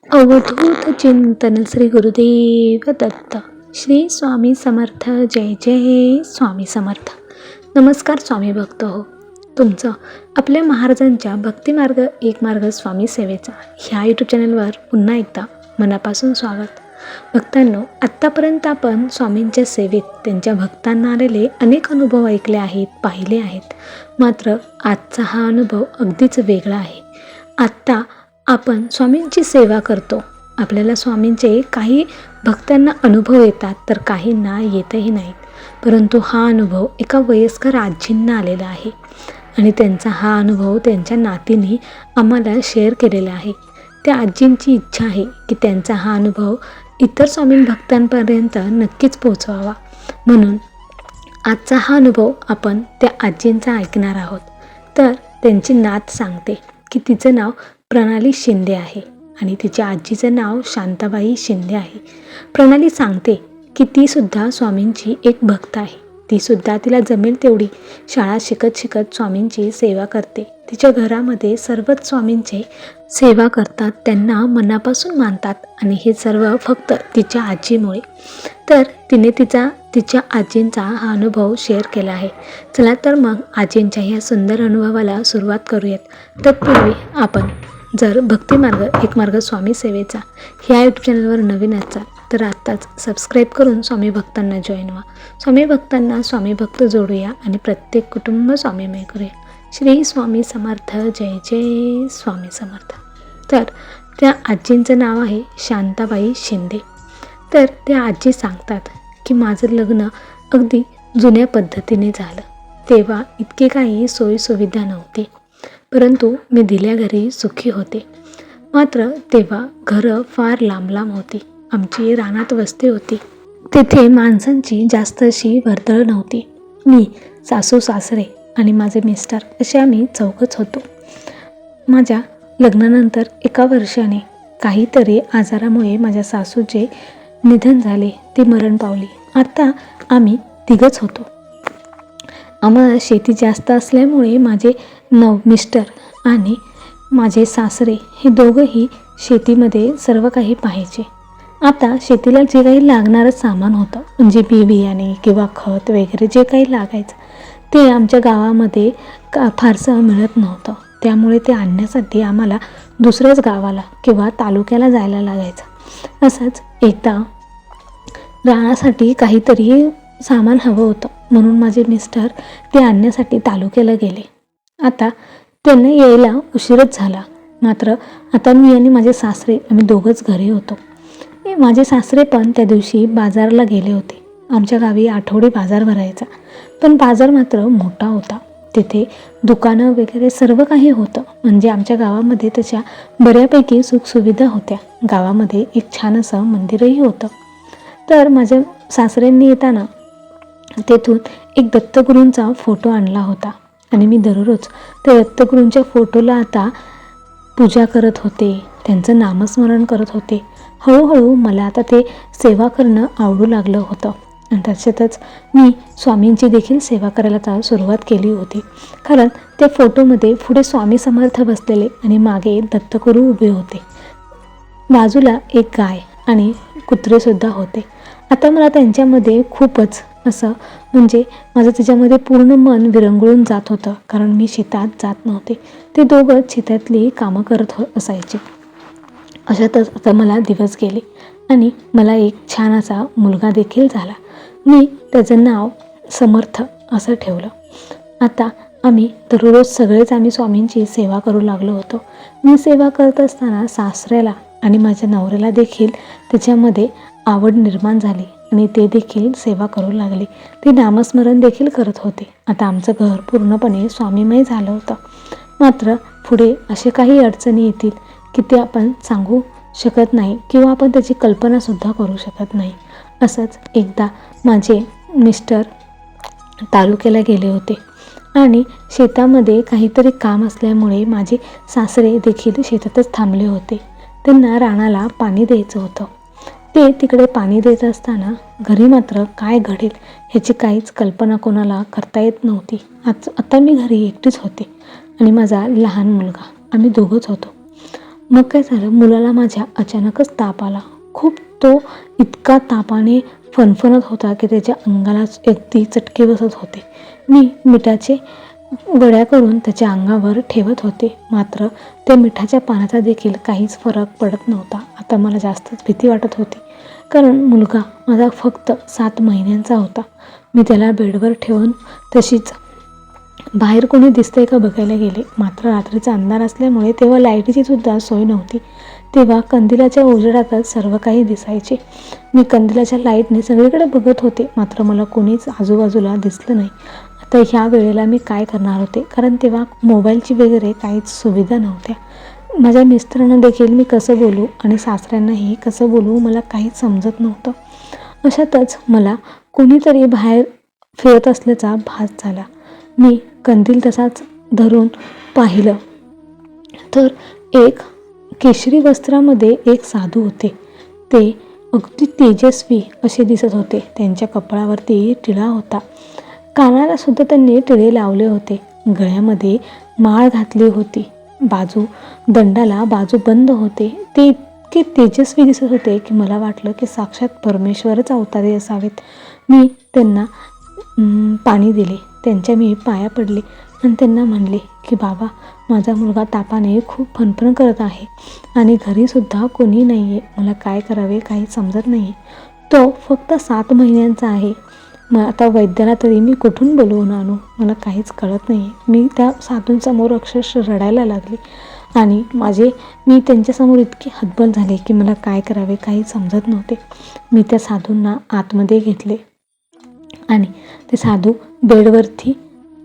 अवधूत चिंतन श्री गुरुदेव दत्त. श्री स्वामी समर्थ. जय जय स्वामी समर्थ. नमस्कार स्वामी भक्त हो. तुमचं आपल्या महाराजांच्या भक्तिमार्ग एक मार्ग स्वामी सेवेचा ह्या यूट्यूब चॅनलवर पुन्हा एकदा मनापासून स्वागत. भक्तांनो, आत्तापर्यंत आपण स्वामींच्या सेवेत त्यांच्या भक्तांना आलेले अनेक अनुभव ऐकले आहेत, पाहिले आहेत. मात्र आजचा हा अनुभव अगदीच वेगळा आहे. आत्ता आपण स्वामींची सेवा करतो. आपल्याला स्वामींचे काही भक्तांना अनुभव येतात तर काहींना येतही नाहीत. परंतु हा अनुभव एका वयस्कर आजींना आलेला आहे आणि त्यांचा हा अनुभव त्यांच्या नातीने आम्हाला शेअर केलेला आहे. त्या आजींची इच्छा आहे की त्यांचा हा अनुभव इतर स्वामी भक्तांपर्यंत नक्कीच पोहोचवावा. म्हणून आजचा हा अनुभव आपण त्या आजींचा ऐकणार आहोत. तर त्यांची नात सांगते की तिचं नाव प्रणाली शिंदे आहे आणि तिच्या आजीचं नाव शांताबाई शिंदे आहे. प्रणाली सांगते की तीसुद्धा स्वामींची एक भक्त आहे. तीसुद्धा तिला जमेल तेवढी शाळा शिकत शिकत स्वामींची सेवा करते. तिच्या घरामध्ये सर्वच स्वामींचे सेवा करतात, त्यांना मनापासून मानतात आणि हे सर्व फक्त तिच्या आजीमुळे. तर तिने तिच्या आजींचा हा अनुभव शेअर केला आहे. चला तर मग आजींच्या ह्या सुंदर अनुभवाला सुरुवात करूयात. तत्पूर्वी आपण जर भक्तिमार्ग एक मार्ग स्वामी सेवेचा ह्या यूट्यूब चॅनलवर नवीन असाल तर आत्ताच सबस्क्राईब करून स्वामी भक्तांना जॉईन व्हा. स्वामी भक्तांना स्वामी भक्त जोडूया आणि प्रत्येक कुटुंब स्वामीमय करूया. श्री स्वामी समर्थ. जय जय स्वामी समर्थ. तर त्या आजींचं नाव आहे शांताबाई शिंदे. तर त्या आजी सांगतात की माझं लग्न अगदी जुन्या पद्धतीने झालं. तेव्हा इतके काही सोयीसुविधा नव्हते, परंतु मी दिल्या घरी सुखी होते. मात्र तेव्हा घरं फार लांब लांब होती. आमची रानात वस्ती होती. तेथे माणसांची जास्त अशी वर्दळ नव्हती. मी, सासू सासरे आणि माझे मिस्टर असे आम्ही चौघच होतो. माझ्या लग्नानंतर एका वर्षाने काहीतरी आजारामुळे माझ्या सासूचे निधन झाले. ती मरण पावली. आता आम्ही तिघच होतो. आम्हाला शेती जास्त असल्यामुळे माझे मिस्टर आणि माझे सासरे हे दोघंही शेतीमध्ये सर्व काही पाहायचे. आता शेतीला जे काही लागणारं सामान होतं, म्हणजे बियाणे किंवा खत वगैरे जे काही लागायचं ते आमच्या गावामध्ये फारसं मिळत नव्हतं. त्यामुळे ते आणण्यासाठी आम्हाला दुसऱ्याच गावाला किंवा तालुक्याला जायला लागायचं. असंच एकदा राहण्यासाठी काहीतरी सामान हवं होतं म्हणून माझे मिस्टर ते आणण्यासाठी तालुक्याला गेले. आता त्यांना यायला उशीरच झाला. मात्र आता मी आणि माझे सासरे आम्ही दोघंच घरी होतो. माझे सासरे पण त्या दिवशी बाजारला गेले होते. आमच्या गावी आठवडी बाजार भरायचा, पण बाजार मात्र मोठा होता. तिथे दुकानं वगैरे सर्व काही होतं. म्हणजे आमच्या गावामध्ये त्याच्या बऱ्यापैकी सुखसुविधा होत्या. गावामध्ये एक छान असं मंदिरही होतं. तर माझ्या सासऱ्यांनी येताना तेथून एक दत्तगुरूंचा फोटो आणला होता आणि मी दररोज त्या दत्तगुरूंच्या फोटोला आता पूजा करत होते, त्यांचं नामस्मरण करत होते. हळूहळू मला आता ते सेवा करणं आवडू लागलं होतं आणि त्याच्यातच मी स्वामींची देखील सेवा करायला सुरुवात केली होती. कारण त्या फोटोमध्ये पुढे स्वामी समर्थ बसलेले आणि मागे दत्तगुरू उभे होते. बाजूला एक गाय आणि कुत्रेसुद्धा होते. आता मला त्यांच्यामध्ये खूपच असं म्हणजे माझं त्याच्यामध्ये पूर्ण मन विरंगुळून जात होतं. कारण मी शेतात जात नव्हते. ते दोघं शेतातली कामं करत असायचे. अशातच आता मला दिवस गेले आणि मला एक छान असा मुलगा देखील झाला. मी त्याचं नाव समर्थ असं ठेवलं. आता आम्ही दररोज सगळेच आम्ही स्वामींची सेवा करू लागलो होतो. मी सेवा करत असताना सासऱ्याला आणि माझ्या नवऱ्याला देखील त्याच्यामध्ये आवड निर्माण झाली आणि ते देखील सेवा करू लागले. ते नामस्मरण देखील करत होते. आता आमचं घर पूर्णपणे स्वामीमय झालं होतं. मात्र पुढे असे काही अडचणी येतील की ते आपण सांगू शकत नाही किंवा आपण त्याची कल्पनासुद्धा करू शकत नाही. असंच एकदा माझे मिस्टर तालुक्याला गेले होते आणि शेतामध्ये काहीतरी काम असल्यामुळे माझे सासरे देखील शेतातच थांबले होते. त्यांना रानाला पाणी द्यायचं होतं. ते तिकडे पाणी देत असताना घरी मात्र काय घडेल ह्याची काहीच कल्पना कोणाला करता येत नव्हती. आता मी घरी एकटीच होते आणि माझा लहान मुलगा, आम्ही दोघंच होतो. मग काय झालं, मुलाला माझ्या अचानकच ताप आला. खूप तो इतका तापाने फणफणत होता की त्याच्या अंगालाच अगदी चटके बसत होते. मी मिठाचे वड्या करून त्याच्या अंगावर ठेवत होते, मात्र त्या मिठाच्या पाण्याचा देखील काहीच फरक पडत नव्हता. आता मला जास्तच भीती वाटत होती, कारण मुलगा माझा फक्त 7 महिन्यांचा होता. मी त्याला बेडवर ठेवून तशीच बाहेर कोणी दिसतंय का बघायला गेले, मात्र रात्रीचा अंधार असल्यामुळे तेव्हा लाईटीची सुद्धा सोय नव्हती. तेव्हा कंदिलाच्या उजेडातच सर्व काही दिसायचे. मी कंदिलाच्या लाईटने सगळीकडे बघत होते, मात्र मला कोणीच आजूबाजूला दिसलं नाही. आता ह्या वेळेला मी काय करणार होते, कारण तेव्हा मोबाईलची वगैरे काहीच सुविधा नव्हत्या. माझ्या मिस्टरांना देखील मी कसं बोलू आणि सासऱ्यांनाही कसं बोलू मला काहीच समजत नव्हतं. अशातच मला कोणीतरी बाहेर फिरत असल्याचा भास झाला. मी कंदील तसाच धरून पाहिलं तर एक केशरी वस्त्रामध्ये एक साधू होते. ते अगदी तेजस्वी असे दिसत होते. त्यांच्या कपाळावरती टिळा होता, कानाला सुद्धा त्यांनी टिळे लावले होते, गळ्यामध्ये माळ घातली होती, दंडाला बाजू बंद होते. ते इतके तेजस्वी दिसत होते की मला वाटलं की साक्षात परमेश्वरच अवतारी असावेत. मी त्यांना पाणी दिले, त्यांच्या मी पाया पडले आणि त्यांना म्हणले की बाबा, माझा मुलगा तापाने खूप फणफण करत आहे आणि घरीसुद्धा कोणी नाही आहे. मला काय करावे काही समजत नाही. तो फक्त 7 महिन्यांचा आहे. मग आता वैद्याला तरी मी कुठून बोलवून आणू, मला काहीच कळत नाही. मी त्या साधूंसमोर अक्षरशः रडायला लागले आणि मी त्यांच्यासमोर इतकी हतबल झाले की मला काय करावे काही समजत नव्हते. मी त्या साधूंना आतमध्ये घेतले आणि ते साधू बेडवरती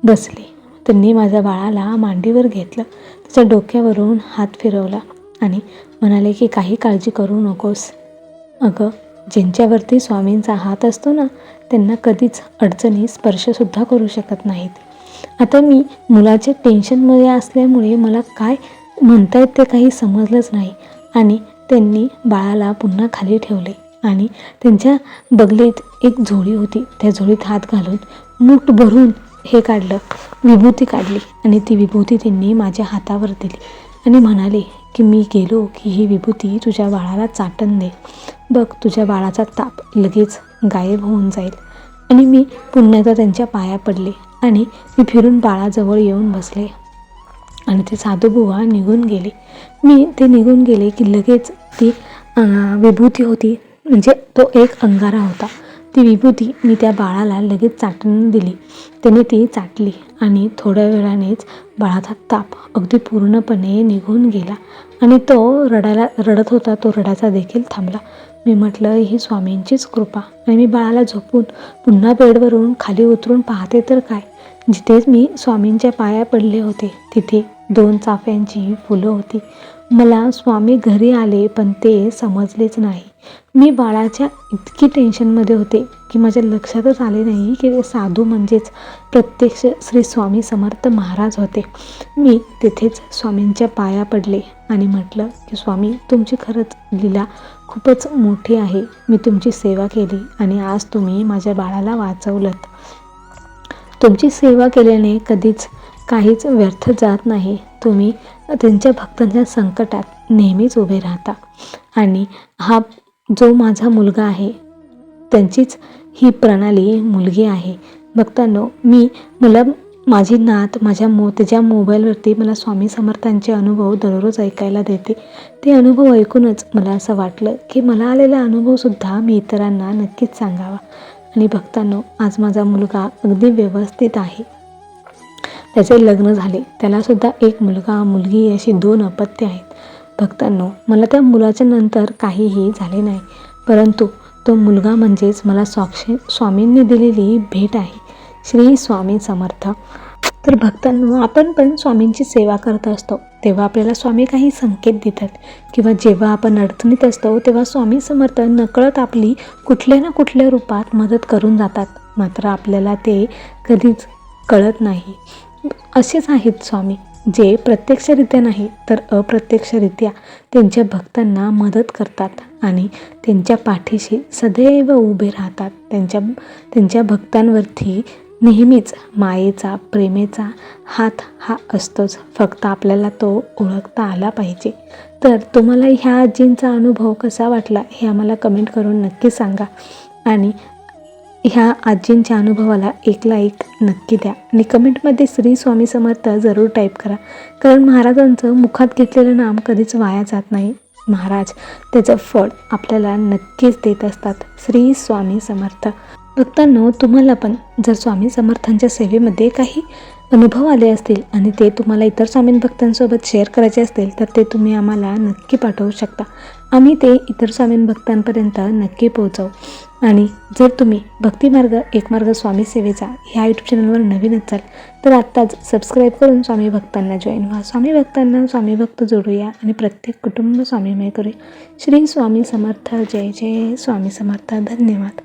बसले. त्यांनी माझ्या बाळाला मांडीवर घेतलं, त्याच्या डोक्यावरून हात फिरवला आणि म्हणाले की काही काळजी करू नकोस. अगं, ज्यांच्यावरती स्वामींचा हात असतो ना, त्यांना कधीच अडचणी स्पर्शसुद्धा करू शकत नाहीत. आता मी मुलाच्या टेन्शनमध्ये असल्यामुळे मला काय म्हणतायत ते काही समजलंच नाही आणि त्यांनी बाळाला पुन्हा खाली ठेवले आणि त्यांच्या बगलीत एक झोळी होती. त्या झोळीत हात घालून मूठ भरून हे काढलं, विभूती काढली आणि ती विभूती त्यांनी माझ्या हातावर दिली आणि म्हणाले की मी गेलो की ही विभूती तुझ्या बाळाला चाटण दे, बघ तुझ्या बाळाचा ताप लगेच गायब होऊन जाईल. आणि मी पुन्हा एकदा त्यांच्या पाया पडले आणि मी फिरून बाळाजवळ येऊन बसले आणि ते साधूबुवा निघून गेले. ते निघून गेले की लगेच ती विभूती होती, म्हणजे तो एक अंगारा होता. ती विभूती मी त्या बाळाला लगेच चाटून दिली. त्याने ती चाटली आणि थोड्या वेळानेच बाळाचा ताप अगदी पूर्णपणे निघून गेला आणि तो रडत होता. तो रडायचा देखील थांबला. मी म्हटलं ही स्वामींचीच कृपा. आणि मी बाळाला झोपून पुन्हा बेडवरून खाली उतरून पाहते तर काय, जिथे मी स्वामींच्या पाया पडले होते तिथे 2 चाफ्यांची फुलं होती. मला स्वामी घरी आले पण ते समजलेच नाही. मी बाळाच्या इतकी टेन्शनमध्ये होते की माझ्या लक्षातच आले नाही की ते साधू म्हणजेच प्रत्यक्ष श्री स्वामी समर्थ महाराज होते. मी तिथेच स्वामींच्या पाया पडले आणि म्हटलं की स्वामी, तुमची खरंच लीला खूपच मोठी आहे. मी तुमची सेवा केली आणि आज तुम्ही माझ्या बाळाला वाचवलंत. तुमची सेवा केल्याने कधीच काहीच व्यर्थ जात नाही. तुम्ही त्यांच्या भक्तांच्या संकटात नेहमीच उभे राहता आणि हा जो माझा मुलगा आहे त्यांचीच ही प्रणाली मुलगी आहे. भक्तांनो, मला माझी नात त्याच्या मोबाईलवरती मला स्वामी समर्थांचे अनुभव दररोज ऐकायला देते. ते अनुभव ऐकूनच मला असं वाटलं की मला आलेला अनुभवसुद्धा मी इतरांना नक्कीच सांगावा. आणि भक्तांनो, आज माझा मुलगा अगदी व्यवस्थित आहे. त्याचे लग्न झाले, त्यालासुद्धा एक मुलगा मुलगी अशी 2 अपत्य आहेत. भक्तांनो, मला त्या मुलाच्या नंतर काहीही झाले नाही, परंतु तो मुलगा म्हणजेच मला स्वामींनी दिलेली भेट आहे. श्री स्वामी समर्थ. तर भक्तांनो, आपण पण स्वामींची सेवा करत असतो तेव्हा आपल्याला स्वामी काही संकेत देतात किंवा जेव्हा आपण अडचणीत असतो तेव्हा स्वामी समर्थ नकळत आपली कुठल्या ना कुठल्या रूपात मदत करून जातात, मात्र आपल्याला ते कधीच कळत नाही. असेच आहेत स्वामी, जे प्रत्यक्षरित्या नाही तर अप्रत्यक्षरित्या त्यांच्या भक्तांना मदत करतात आणि त्यांच्या पाठीशी सदैव उभे राहतात. त्यांच्या भक्तांवरती नेहमीच मायेचा, प्रेमेचा हात हा असतोच, फक्त आपल्याला तो ओळखता आला पाहिजे. तर तुम्हाला ह्या आजींचा अनुभव कसा वाटला हे आम्हाला कमेंट करून नक्की सांगा आणि ह्या आजींच्या अनुभवाला एक लाईक नक्की द्या आणि कमेंटमध्ये श्री स्वामी समर्थ जरूर टाईप करा, कारण महाराजांचं मुखात घेतलेलं नाम कधीच वाया जात नाही. महाराज त्याचं फळ आपल्याला नक्कीच देत असतात. श्री स्वामी समर्थ. भक्तांनो, तुम्हाला पण जर स्वामी समर्थांच्या सेवेमध्ये काही अनुभव आले असतील आणि ते तुम्हाला इतर स्वामी भक्तांसोबत शेअर करायचे असतील तर ते तुम्ही आम्हाला नक्की पाठवू शकता. आम्ही ते इतर स्वामी भक्तांपर्यंत नक्की पोहोचवू. आणि जर तुम्ही भक्तिमार्ग एकमार्ग स्वामी सेवेचा ह्या यूट्यूब चॅनलवर नवीन असाल तर आत्ताच सबस्क्राईब करून स्वामी भक्तांना जॉईन व्हा. स्वामी भक्तांना स्वामी भक्त जोडूया आणि प्रत्येक कुटुंब स्वामीमय करूया. श्री स्वामी समर्थ. जय जय स्वामी समर्थ. धन्यवाद.